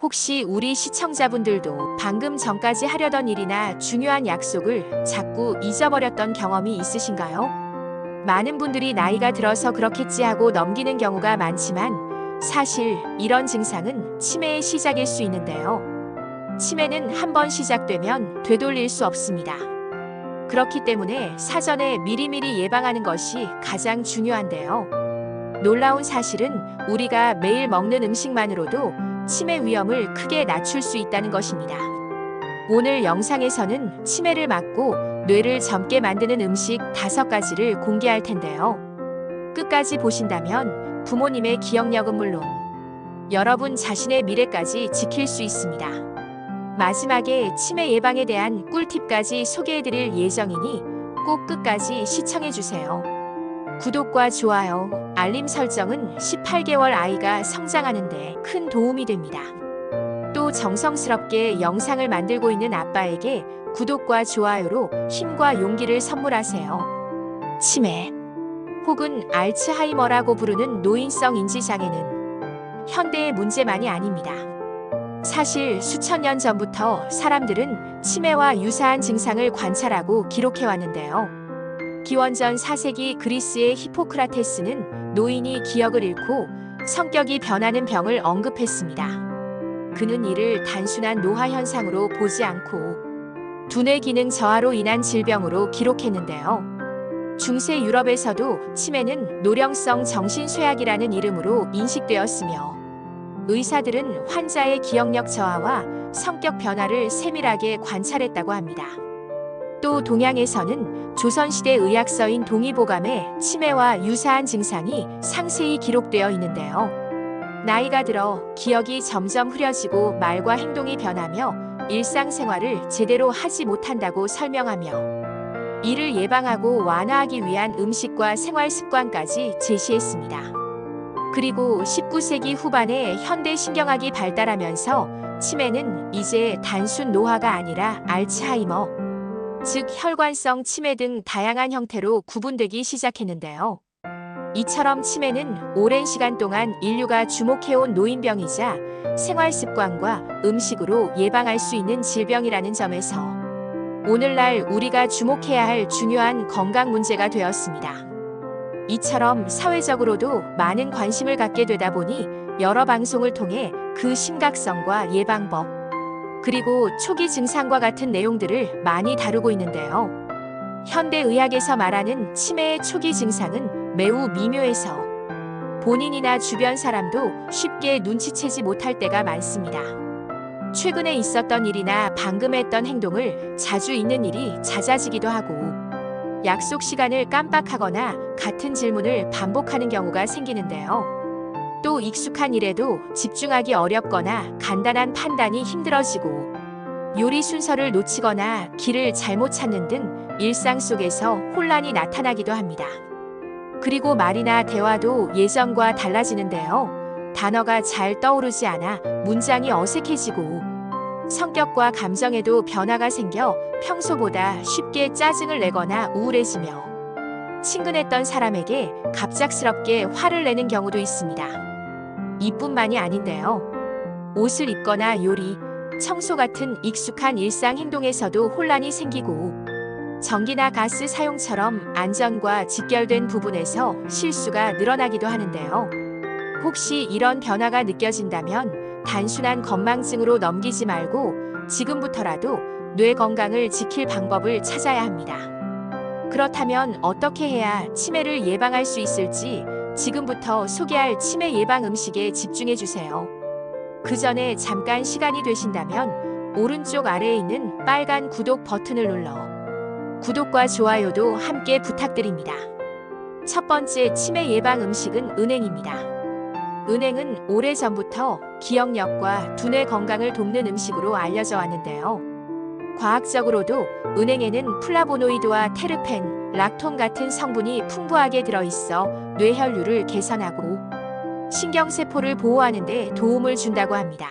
혹시 우리 시청자분들도 방금 전까지 하려던 일이나 중요한 약속을 자꾸 잊어버렸던 경험이 있으신가요? 많은 분들이 나이가 들어서 그렇겠지 하고 넘기는 경우가 많지만 사실 이런 증상은 치매의 시작일 수 있는데요. 치매는 한번 시작되면 되돌릴 수 없습니다. 그렇기 때문에 사전에 미리미리 예방하는 것이 가장 중요한데요. 놀라운 사실은 우리가 매일 먹는 음식만으로도 치매 위험을 크게 낮출 수 있다는 것입니다. 오늘 영상에서는 치매를 막고 뇌를 젊게 만드는 음식 5가지를 공개할 텐데요. 끝까지 보신다면 부모님의 기억력은 물론 여러분 자신의 미래까지 지킬 수 있습니다. 마지막에 치매 예방에 대한 꿀팁까지 소개해드릴 예정이니 꼭 끝까지 시청해주세요. 구독과 좋아요, 알림 설정은 18개월 아이가 성장하는데 큰 도움이 됩니다. 또 정성스럽게 영상을 만들고 있는 아빠에게 구독과 좋아요로 힘과 용기를 선물하세요. 치매 혹은 알츠하이머라고 부르는 노인성 인지장애는 현대의 문제만이 아닙니다. 사실 수천 년 전부터 사람들은 치매와 유사한 증상을 관찰하고 기록해왔는데요. 기원전 4세기 그리스의 히포크라테스는 노인이 기억을 잃고 성격이 변하는 병을 언급했습니다. 그는 이를 단순한 노화 현상으로 보지 않고 두뇌 기능 저하로 인한 질병으로 기록했는데요. 중세 유럽에서도 치매는 노령성 정신쇠약이라는 이름으로 인식되었으며 의사들은 환자의 기억력 저하와 성격 변화를 세밀하게 관찰했다고 합니다. 또 동양에서는 조선시대 의학서인 동의보감에 치매와 유사한 증상이 상세히 기록되어 있는데요. 나이가 들어 기억이 점점 흐려지고 말과 행동이 변하며 일상생활을 제대로 하지 못한다고 설명하며 이를 예방하고 완화하기 위한 음식과 생활 습관까지 제시했습니다. 그리고 19세기 후반에 현대 신경학이 발달하면서 치매는 이제 단순 노화가 아니라 알츠하이머, 즉 혈관성 치매 등 다양한 형태로 구분되기 시작했는데요. 이처럼 치매는 오랜 시간 동안 인류가 주목해온 노인병이자 생활 습관과 음식으로 예방할 수 있는 질병이라는 점에서 오늘날 우리가 주목해야 할 중요한 건강 문제가 되었습니다. 이처럼 사회적으로도 많은 관심을 갖게 되다 보니 여러 방송을 통해 그 심각성과 예방법, 그리고 초기 증상과 같은 내용들을 많이 다루고 있는데요. 현대의학에서 말하는 치매의 초기 증상은 매우 미묘해서 본인이나 주변 사람도 쉽게 눈치채지 못할 때가 많습니다. 최근에 있었던 일이나 방금 했던 행동을 자주 잊는 일이 잦아지기도 하고 약속 시간을 깜빡하거나 같은 질문을 반복하는 경우가 생기는데요. 또 익숙한 일에도 집중하기 어렵거나 간단한 판단이 힘들어지고 요리 순서를 놓치거나 길을 잘못 찾는 등 일상 속에서 혼란이 나타나기도 합니다. 그리고 말이나 대화도 예전과 달라지는데요. 단어가 잘 떠오르지 않아 문장이 어색해지고 성격과 감정에도 변화가 생겨 평소보다 쉽게 짜증을 내거나 우울해지며 친근했던 사람에게 갑작스럽게 화를 내는 경우도 있습니다. 이뿐만이 아닌데요. 옷을 입거나 요리, 청소 같은 익숙한 일상 행동에서도 혼란이 생기고 전기나 가스 사용처럼 안전과 직결된 부분에서 실수가 늘어나기도 하는데요. 혹시 이런 변화가 느껴진다면 단순한 건망증으로 넘기지 말고 지금부터라도 뇌 건강을 지킬 방법을 찾아야 합니다. 그렇다면 어떻게 해야 치매를 예방할 수 있을지 지금부터 소개할 치매 예방 음식에 집중해 주세요. 그 전에 잠깐 시간이 되신다면 오른쪽 아래에 있는 빨간 구독 버튼을 눌러 구독과 좋아요도 함께 부탁드립니다. 첫 번째 치매 예방 음식은 은행입니다. 은행은 오래전부터 기억력과 두뇌 건강을 돕는 음식으로 알려져 왔는데요. 과학적으로도 은행에는 플라보노이드와 테르펜, 락톤 같은 성분이 풍부하게 들어있어 뇌혈류를 개선하고 신경세포를 보호하는 데 도움을 준다고 합니다.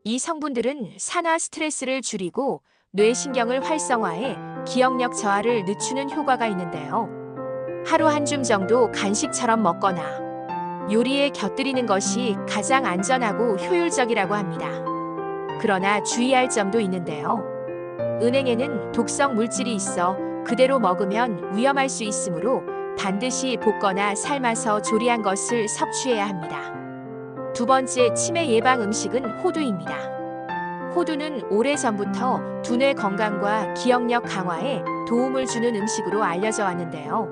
이 성분들은 산화 스트레스를 줄이고 뇌신경을 활성화해 기억력 저하를 늦추는 효과가 있는데요. 하루 한 줌 정도 간식처럼 먹거나 요리에 곁들이는 것이 가장 안전하고 효율적이라고 합니다. 그러나 주의할 점도 있는데요. 은행에는 독성 물질이 있어 그대로 먹으면 위험할 수 있으므로 반드시 볶거나 삶아서 조리한 것을 섭취해야 합니다. 두 번째 치매 예방 음식은 호두입니다. 호두는 오래전부터 두뇌 건강과 기억력 강화에 도움을 주는 음식으로 알려져 왔는데요.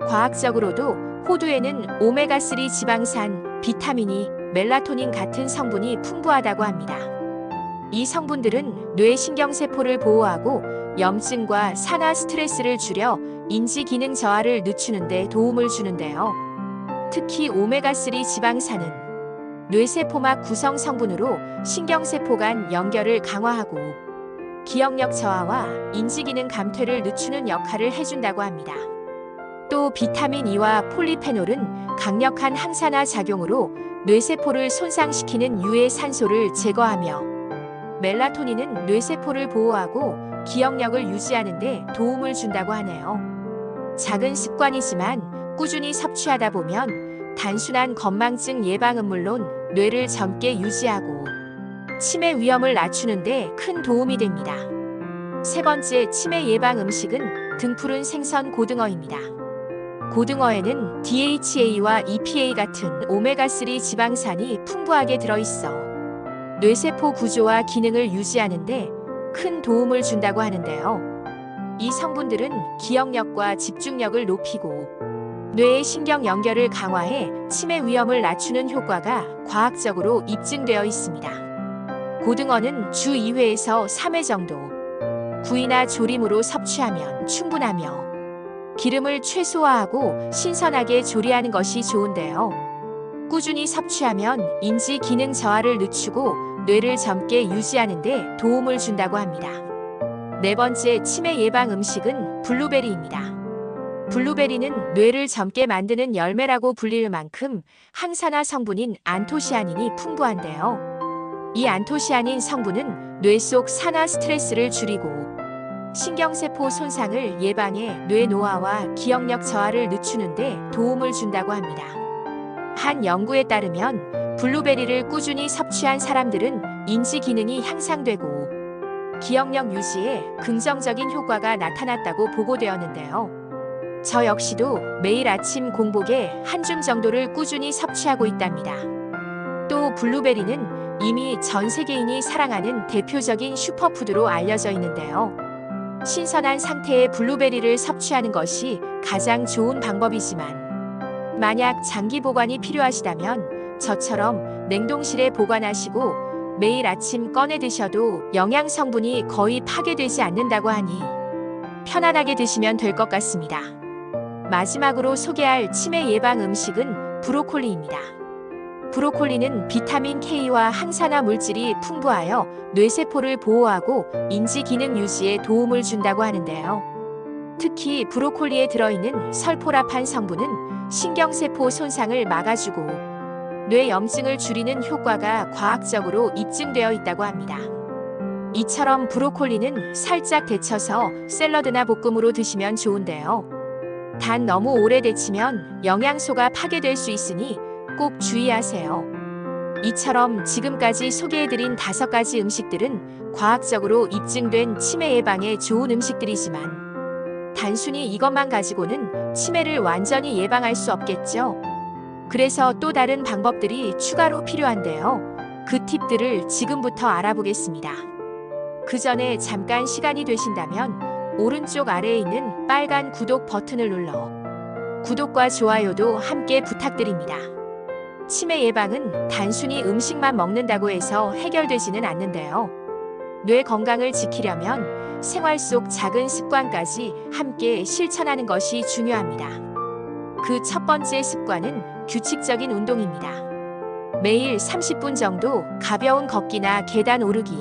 과학적으로도 호두에는 오메가3 지방산, 비타민이, 멜라토닌 같은 성분이 풍부하다고 합니다. 이 성분들은 뇌 신경세포를 보호하고 염증과 산화 스트레스를 줄여 인지 기능 저하를 늦추는 데 도움을 주는데요. 특히 오메가3 지방산은 뇌세포막 구성 성분으로 신경세포 간 연결을 강화하고 기억력 저하와 인지기능 감퇴를 늦추는 역할을 해준다고 합니다. 또 비타민 E와 폴리페놀은 강력한 항산화 작용으로 뇌세포를 손상시키는 유해 산소를 제거하며 멜라토닌은 뇌세포를 보호하고 기억력을 유지하는 데 도움을 준다고 하네요. 작은 습관이지만 꾸준히 섭취하다 보면 단순한 건망증 예방은 물론 뇌를 젊게 유지하고 치매 위험을 낮추는 데 큰 도움이 됩니다. 세 번째 치매 예방 음식은 등푸른 생선 고등어입니다. 고등어에는 DHA와 EPA 같은 오메가3 지방산이 풍부하게 들어있어 뇌세포 구조와 기능을 유지하는 데 큰 도움을 준다고 하는데요. 이 성분들은 기억력과 집중력을 높이고 뇌의 신경 연결을 강화해 치매 위험을 낮추는 효과가 과학적으로 입증되어 있습니다. 고등어는 주 2회에서 3회 정도 구이나 조림으로 섭취하면 충분하며 기름을 최소화하고 신선하게 조리하는 것이 좋은데요. 꾸준히 섭취하면 인지 기능 저하를 늦추고 뇌를 젊게 유지하는 데 도움을 준다고 합니다. 네 번째 치매 예방 음식은 블루베리입니다. 블루베리는 뇌를 젊게 만드는 열매라고 불릴 만큼 항산화 성분인 안토시아닌이 풍부한데요. 이 안토시아닌 성분은 뇌 속 산화 스트레스를 줄이고 신경세포 손상을 예방해 뇌 노화와 기억력 저하를 늦추는 데 도움을 준다고 합니다. 한 연구에 따르면 블루베리를 꾸준히 섭취한 사람들은 인지 기능이 향상되고 기억력 유지에 긍정적인 효과가 나타났다고 보고되었는데요. 저 역시도 매일 아침 공복에 한 줌 정도를 꾸준히 섭취하고 있답니다. 또 블루베리는 이미 전 세계인이 사랑하는 대표적인 슈퍼푸드로 알려져 있는데요. 신선한 상태의 블루베리를 섭취하는 것이 가장 좋은 방법이지만 만약 장기 보관이 필요하시다면 저처럼 냉동실에 보관하시고 매일 아침 꺼내 드셔도 영양 성분이 거의 파괴되지 않는다고 하니 편안하게 드시면 될 것 같습니다. 마지막으로 소개할 치매 예방 음식은 브로콜리입니다. 브로콜리는 비타민 K와 항산화 물질이 풍부하여 뇌세포를 보호하고 인지 기능 유지에 도움을 준다고 하는데요. 특히 브로콜리에 들어있는 설포라판 성분은 신경세포 손상을 막아주고 뇌 염증을 줄이는 효과가 과학적으로 입증되어 있다고 합니다. 이처럼 브로콜리는 살짝 데쳐서 샐러드나 볶음으로 드시면 좋은데요. 단 너무 오래 데치면 영양소가 파괴될 수 있으니 꼭 주의하세요. 이처럼 지금까지 소개해드린 5가지 음식들은 과학적으로 입증된 치매 예방에 좋은 음식들이지만 단순히 이것만 가지고는 치매를 완전히 예방할 수 없겠죠. 그래서 또 다른 방법들이 추가로 필요한데요. 그 팁들을 지금부터 알아보겠습니다. 그 전에 잠깐 시간이 되신다면 오른쪽 아래에 있는 빨간 구독 버튼을 눌러 구독과 좋아요도 함께 부탁드립니다. 치매 예방은 단순히 음식만 먹는다고 해서 해결되지는 않는데요. 뇌 건강을 지키려면 생활 속 작은 습관까지 함께 실천하는 것이 중요합니다. 그 첫 번째 습관은 규칙적인 운동입니다. 매일 30분 정도 가벼운 걷기나 계단 오르기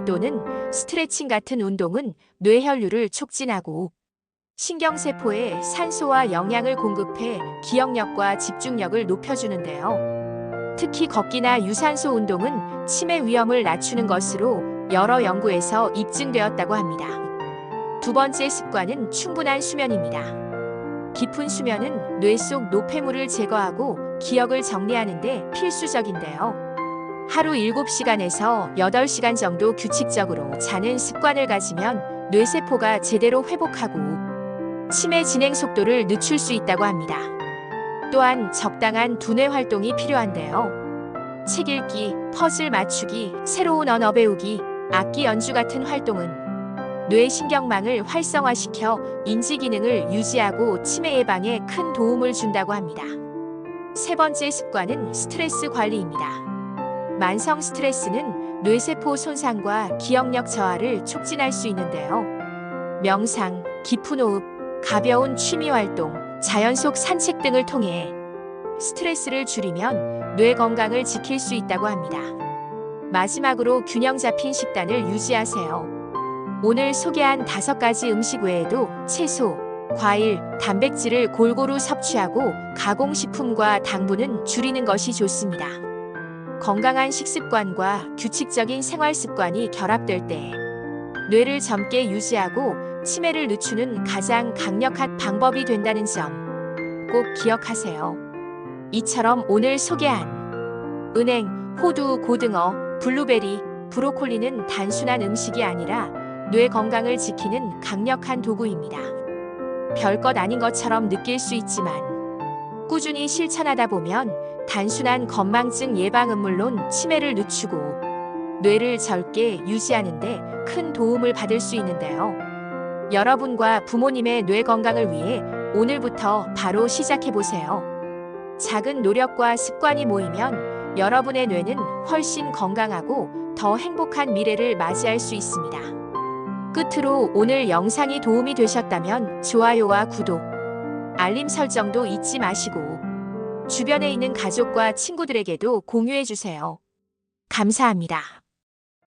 또는 스트레칭 같은 운동은 뇌혈류를 촉진하고 신경세포에 산소와 영양을 공급해 기억력과 집중력을 높여주는데요. 특히 걷기나 유산소 운동은 치매 위험을 낮추는 것으로 여러 연구에서 입증되었다고 합니다. 두 번째 습관은 충분한 수면입니다. 깊은 수면은 뇌 속 노폐물을 제거하고 기억을 정리하는 데 필수적인데요. 하루 7시간에서 8시간 정도 규칙적으로 자는 습관을 가지면 뇌세포가 제대로 회복하고 치매 진행 속도를 늦출 수 있다고 합니다. 또한 적당한 두뇌 활동이 필요한데요. 책 읽기, 퍼즐 맞추기, 새로운 언어 배우기, 악기 연주 같은 활동은 뇌 신경망을 활성화시켜 인지 기능을 유지하고 치매 예방에 큰 도움을 준다고 합니다. 세 번째 습관은 스트레스 관리입니다. 만성 스트레스는 뇌세포 손상과 기억력 저하를 촉진할 수 있는데요. 명상, 깊은 호흡, 가벼운 취미 활동, 자연 속 산책 등을 통해 스트레스를 줄이면 뇌 건강을 지킬 수 있다고 합니다. 마지막으로 균형 잡힌 식단을 유지하세요. 오늘 소개한 5가지 음식 외에도 채소, 과일, 단백질을 골고루 섭취하고 가공식품과 당분은 줄이는 것이 좋습니다. 건강한 식습관과 규칙적인 생활 습관이 결합될 때 뇌를 젊게 유지하고 치매를 늦추는 가장 강력한 방법이 된다는 점 꼭 기억하세요. 이처럼 오늘 소개한 은행, 호두, 고등어, 블루베리, 브로콜리는 단순한 음식이 아니라 뇌 건강을 지키는 강력한 도구입니다. 별것 아닌 것처럼 느낄 수 있지만 꾸준히 실천하다 보면 단순한 건망증 예방은 물론 치매를 늦추고 뇌를 젊게 유지하는 데 큰 도움을 받을 수 있는데요. 여러분과 부모님의 뇌 건강을 위해 오늘부터 바로 시작해보세요. 작은 노력과 습관이 모이면 여러분의 뇌는 훨씬 건강하고 더 행복한 미래를 맞이할 수 있습니다. 끝으로 오늘 영상이 도움이 되셨다면 좋아요와 구독, 알림 설정도 잊지 마시고 주변에 있는 가족과 친구들에게도 공유해주세요. 감사합니다.